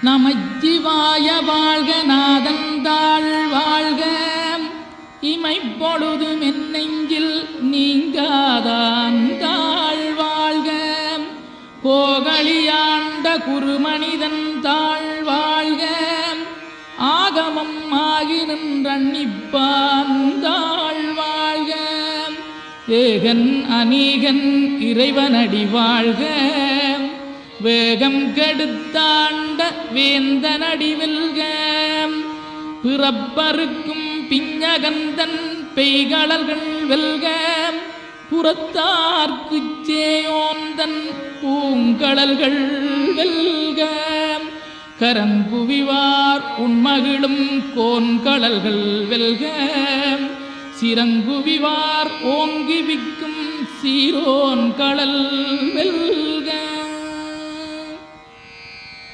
நமச்சிவாய வாழ்க நாதந்தாள் வாழ்க இமைப்பொழுதும் என் நெஞ்சில் நீங்காதாந்தாள் வாழ்க கோகலியாண்ட குருமனிதன் தாழ் வாழ்க ஆகமம் ஆகி நின்றன்னிப்பான் தாழ் வாழ்க ஏகன் அநீகன் இறைவனடி வாழ்க வேகம் கெடுத்தாண்ட வேந்தனடி வெல்க பிறப்பருக்கும் பிஞகந்தன் பெய்களர்கள் வெல்க புறத்தார்க்குச் சேயோந்தன் பூங்கடல்கள் வெல்க கரங்குவிவார் உண்மகிழும் கோன்கடல்கள் வெல்க சிறங்குவிவார் ஓங்கி விக்கும் சீரோன் கடல் வெல்க.